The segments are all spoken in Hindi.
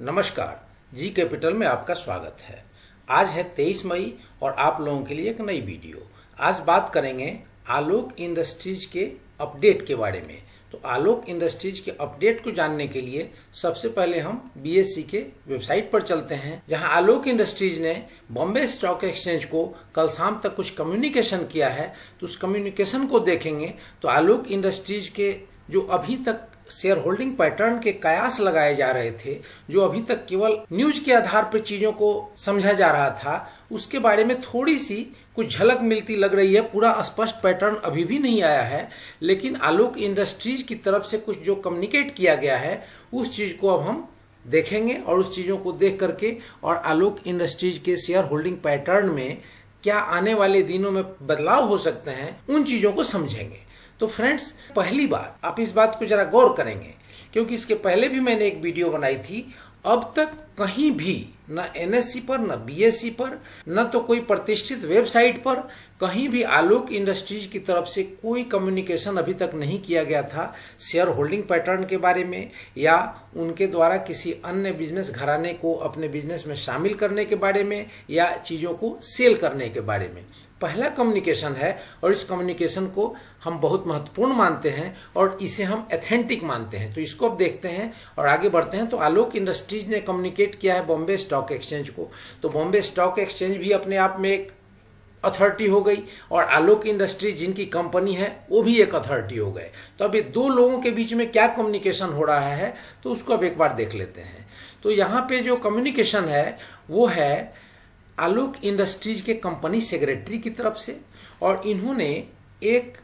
नमस्कार, जी कैपिटल में आपका स्वागत है। आज है 23 मई और आप लोगों के लिए एक नई वीडियो। आज बात करेंगे आलोक इंडस्ट्रीज के अपडेट के बारे में। तो आलोक इंडस्ट्रीज के अपडेट को जानने के लिए सबसे पहले हम बीएसई के वेबसाइट पर चलते हैं, जहां आलोक इंडस्ट्रीज ने बॉम्बे स्टॉक एक्सचेंज को कल शाम तक कुछ कम्युनिकेशन किया है। तो उस कम्युनिकेशन को देखेंगे तो आलोक इंडस्ट्रीज के जो अभी तक शेयर होल्डिंग पैटर्न के कयास लगाए जा रहे थे, जो अभी तक केवल न्यूज के आधार पर चीजों को समझा जा रहा था, उसके बारे में थोड़ी सी कुछ झलक मिलती लग रही है। पूरा स्पष्ट पैटर्न अभी भी नहीं आया है, लेकिन आलोक इंडस्ट्रीज की तरफ से कुछ जो कम्युनिकेट किया गया है उस चीज को अब हम देखेंगे और उस चीजों को देख करके और आलोक इंडस्ट्रीज के शेयर होल्डिंग पैटर्न में क्या आने वाले दिनों में बदलाव हो सकते हैं, उन चीजों को समझेंगे। तो फ्रेंड्स, पहली बात आप इस बात को जरा गौर करेंगे, क्योंकि इसके पहले भी मैंने एक वीडियो बनाई थी। अब तक कहीं भी न एनएससी पर, न बीएसई पर, न तो कोई प्रतिष्ठित वेबसाइट पर कहीं भी आलोक इंडस्ट्रीज की तरफ से कोई कम्युनिकेशन अभी तक नहीं किया गया था शेयर होल्डिंग पैटर्न के बारे में, या उनके द्वारा किसी अन्य बिजनेस घराने को अपने बिजनेस में शामिल करने के बारे में, या चीजों को सेल करने के बारे में। पहला कम्युनिकेशन है और इस कम्युनिकेशन को हम बहुत महत्वपूर्ण मानते हैं और इसे हम एथेंटिक मानते हैं। तो इसको अब देखते हैं और आगे बढ़ते हैं। तो आलोक इंडस्ट्रीज ने कम्युनिकेट किया है बॉम्बे स्टॉक एक्सचेंज को। तो बॉम्बे स्टॉक एक्सचेंज भी अपने आप में एक अथॉरिटी हो गई और आलोक इंडस्ट्रीज जिनकी कंपनी है वो भी एक अथॉरिटी हो गए। तो अब ये दो लोगों के बीच में क्या कम्युनिकेशन हो रहा है, तो उसको अब एक बार देख लेते हैं। तो यहाँ पे जो कम्युनिकेशन है वो है आलोक इंडस्ट्रीज के कंपनी सेक्रेटरी की तरफ से, और इन्होंने एक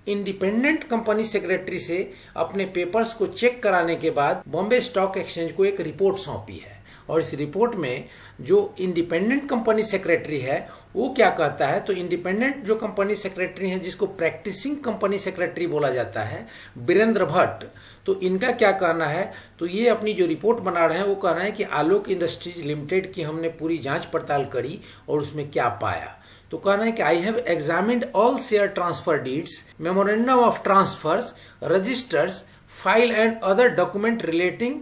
इंडिपेंडेंट कंपनी सेक्रेटरी से अपने पेपर्स को चेक कराने के बाद बॉम्बे स्टॉक एक्सचेंज को एक रिपोर्ट सौंपी है। और इस रिपोर्ट में जो इंडिपेंडेंट कंपनी सेक्रेटरी है वो क्या कहता है, तो इंडिपेंडेंट जो कंपनी सेक्रेटरी है, जिसको प्रैक्टिसिंग कंपनी सेक्रेटरी बोला जाता है, वीरेंद्र भट्ट, तो इनका क्या कहना है, तो ये अपनी जो रिपोर्ट बना रहे हैं वो कह रहे हैं कि आलोक इंडस्ट्रीज लिमिटेड की हमने पूरी जांच पड़ताल करी और उसमें क्या पाया। तो कह रहे हैं कि I have examined all share transfer deeds, memorandum of transfers, registers, file and other document relating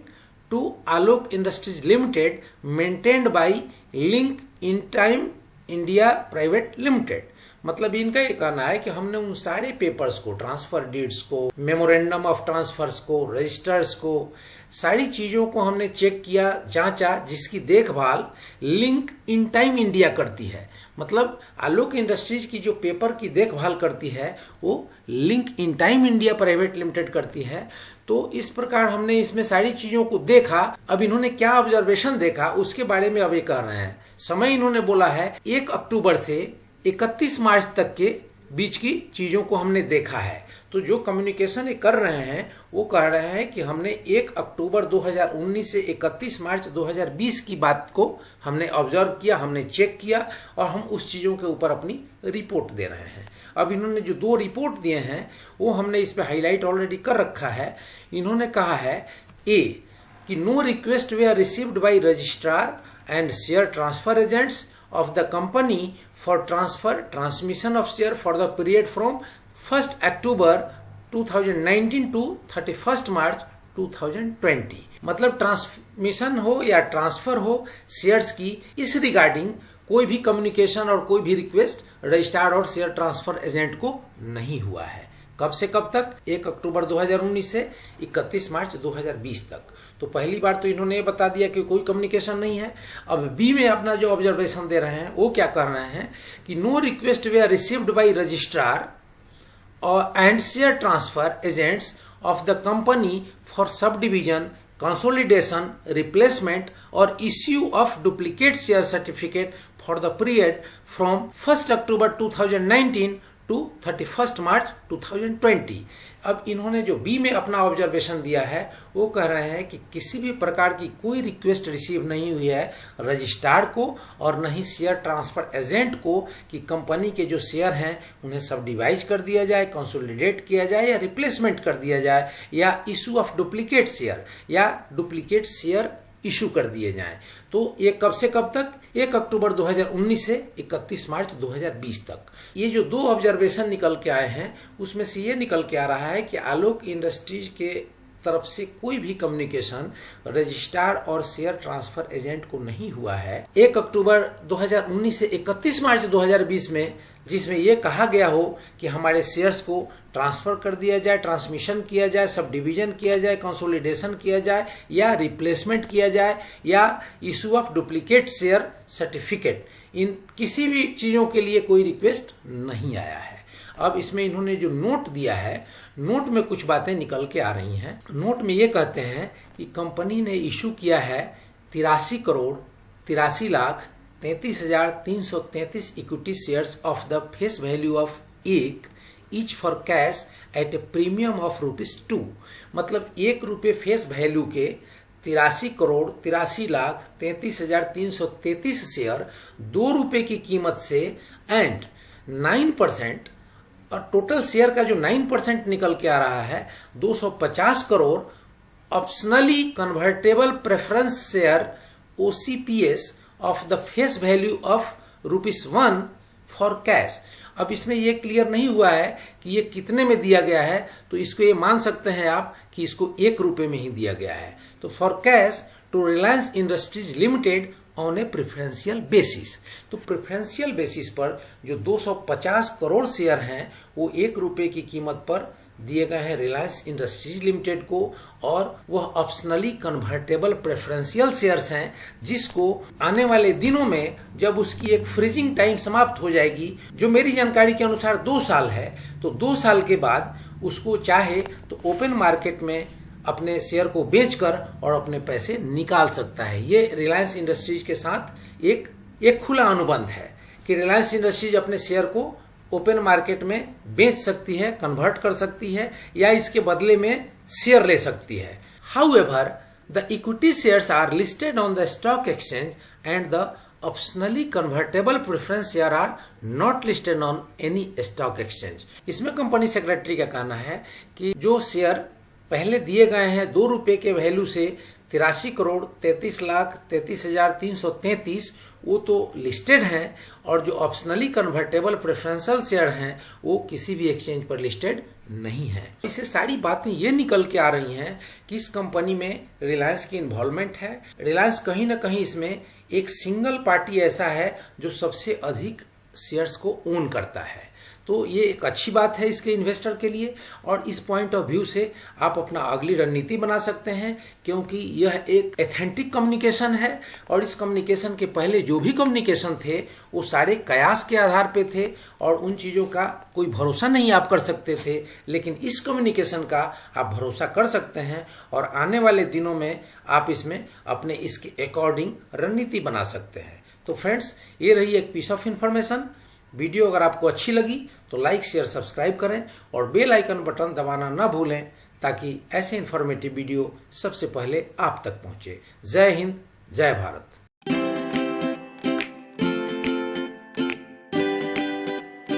to Alok Industries Limited maintained by Link in Time India Private Limited। मतलब इनका ये कहना है कि हमने उन सारे पेपर्स को, ट्रांसफर डीड्स को, मेमोरेंडम ऑफ ट्रांसफर्स को, रजिस्टर्स को, सारी चीजों को हमने चेक किया, जांचा, जिसकी देखभाल लिंक इन टाइम इंडिया करती है। मतलब आलोक इंडस्ट्रीज की जो पेपर की देखभाल करती है वो link in time India private limited करती है। तो इस प्रकार हमने इसमें सारी चीजों को देखा। अब इन्होंने क्या ऑब्जर्वेशन देखा उसके बारे में अब ये कह रहे हैं। समय इन्होंने बोला है 1 अक्टूबर से 31 मार्च तक के बीच की चीजों को हमने देखा है। तो जो कम्युनिकेशन ये कर रहे हैं वो कह रहे हैं कि हमने 1 अक्टूबर 2019 से 31 मार्च 2020 की बात को हमने ऑब्जर्व किया, हमने चेक किया और हम उस चीजों के ऊपर अपनी रिपोर्ट दे रहे हैं। अब इन्होंने जो 2 रिपोर्ट दिए हैं वो हमने इस पे हाईलाइट ऑलरेडी कर रखा है। इन्होंने कहा है ए कि no request way are received by registrar and share transfer agents of the company for transmission of share for the period from 1st October 2019 to 31st March 2020। मतलब ट्रांसमिशन हो या ट्रांसफर हो शेयर्स की, इस रिगार्डिंग कोई भी कम्युनिकेशन और कोई भी रिक्वेस्ट रजिस्ट्रार और शेयर ट्रांसफर एजेंट को नहीं हुआ है। कब से कब तक? 1 अक्टूबर 2019 से 31 मार्च 2020 तक। तो पहली बार तो इन्होंने बता दिया कि कोई कम्युनिकेशन नहीं है। अब बी में अपना जो ऑब्जर्वेशन दे रहे हैं वो क्या कर रहे हैं कि no request way are received by registrar और and share transfer agents of the company for subdivision, consolidation, replacement और issue of duplicate share certificate for the period from 1st October 2019 to 31st March 2020। अब इन्होंने जो बी में अपना ऑब्जर्वेशन दिया है वो कह रहे हैं कि किसी भी प्रकार की कोई रिक्वेस्ट रिसीव नहीं हुई है रजिस्ट्रार को और न ही शेयर ट्रांसफर एजेंट को कि कंपनी के जो शेयर हैं उन्हें सब डिवाइज कर दिया जाए, कंसोलिडेट किया जाए या रिप्लेसमेंट कर दिया जाए, या इशू ऑफ डुप्लीकेट शेयर या डुप्लीकेट शेयर इशू कर दिए जाएं। तो ये कब से कब तक? 1 अक्टूबर 2019 से 31 मार्च 2020 तक। ये जो 2 ऑब्जर्वेशन निकल के आए हैं उसमें से ये निकल के आ रहा है कि आलोक इंडस्ट्रीज के तरफ से कोई भी कम्युनिकेशन रजिस्ट्रार और शेयर ट्रांसफर एजेंट को नहीं हुआ है 1 अक्टूबर 2019 से 31 मार्च 2020 में, जिसमें यह कहा गया हो कि हमारे शेयर्स को ट्रांसफर कर दिया जाए, ट्रांसमिशन किया जाए, सब डिवीजन किया जाए, कंसोलिडेशन किया जाए या रिप्लेसमेंट किया जाए या issue of duplicate share certificate, इन किसी भी चीजों के लिए कोई रिक्वेस्ट नहीं आया है। अब इसमें इन्होंने जो नोट दिया है, नोट में कुछ बातें निकल के आ रही हैं। नोट में ये कहते हैं कि कंपनी ने इशू किया है 83 crore 83 lakh 33,333 equity shares of the face value of एक each for cash at a premium of ₹2। मतलब ₹1 फेस वैल्यू के 83 करोड़ 83 लाख 33,333 शेयर ₹2 की कीमत से एंड 9% और टोटल शेयर का जो 9% निकल के आ रहा है 250 crore optionally convertible preference share OCPS of the face value of ₹1 for cash. अब इसमें ये क्लियर नहीं हुआ है कि ये कितने में दिया गया है, तो इसको ये मान सकते हैं आप कि इसको ₹1 में ही दिया गया है। तो for cash to Reliance Industries Limited on a preferential basis. तो प्रेफरेंशियल बेसिस पर जो 250 करोड़ शेयर हैं वो ₹1 की कीमत पर दिए गए हैं रिलायंस इंडस्ट्रीज लिमिटेड को, और वह ऑप्शनली कन्वर्टेबल प्रेफरेंशियल शेयर्स हैं जिसको आने वाले दिनों में जब उसकी एक फ्रीजिंग टाइम समाप्त हो जाएगी, जो मेरी जानकारी के अनुसार 2 साल है, तो 2 साल के बाद उसको चाहे तो ओपन मार्केट में अपने शेयर को बेचकर और अपने पैसे निकाल सकता है। ये रिलायंस इंडस्ट्रीज के साथ एक खुला अनुबंध है कि रिलायंस इंडस्ट्रीज अपने शेयर को ओपन मार्केट में बेच सकती है, कन्वर्ट कर सकती है या इसके बदले में शेयर ले सकती है। However the equity shares are listed on the stock exchange and the optionally convertible preference share are not listed on any stock exchange. इसमें कंपनी सेक्रेटरी का कहना है कि जो शेयर पहले दिए गए हैं ₹2 के वैल्यू से 83 करोड़ 33 लाख 33,333 वो तो लिस्टेड हैं, और जो ऑप्शनली कन्वर्टेबल प्रेफरेंशियल शेयर हैं वो किसी भी एक्सचेंज पर लिस्टेड नहीं है। इससे सारी बातें ये निकल के आ रही हैं कि इस कंपनी में रिलायंस की इन्वॉल्वमेंट है। रिलायंस कहीं ना कहीं इसमें एक सिंगल पार्टी ऐसा है जो सबसे अधिक शेयर्स को ओन करता है। तो ये एक अच्छी बात है इसके इन्वेस्टर के लिए, और इस पॉइंट ऑफ व्यू से आप अपना अगली रणनीति बना सकते हैं, क्योंकि यह एक एथेंटिक कम्युनिकेशन है और इस कम्युनिकेशन के पहले जो भी कम्युनिकेशन थे वो सारे कयास के आधार पे थे और उन चीज़ों का कोई भरोसा नहीं आप कर सकते थे, लेकिन इस कम्युनिकेशन का आप भरोसा कर सकते हैं और आने वाले दिनों में आप इसमें अपने इसके अकॉर्डिंग रणनीति बना सकते हैं। तो फ्रेंड्स, ये रही एक पीस ऑफ इन्फॉर्मेशन। वीडियो अगर आपको अच्छी लगी तो लाइक शेयर सब्सक्राइब करें और बेल आइकन बटन दबाना ना भूलें ताकि ऐसे इन्फॉर्मेटिव वीडियो सबसे पहले आप तक पहुंचे। जय हिंद, जय भारत।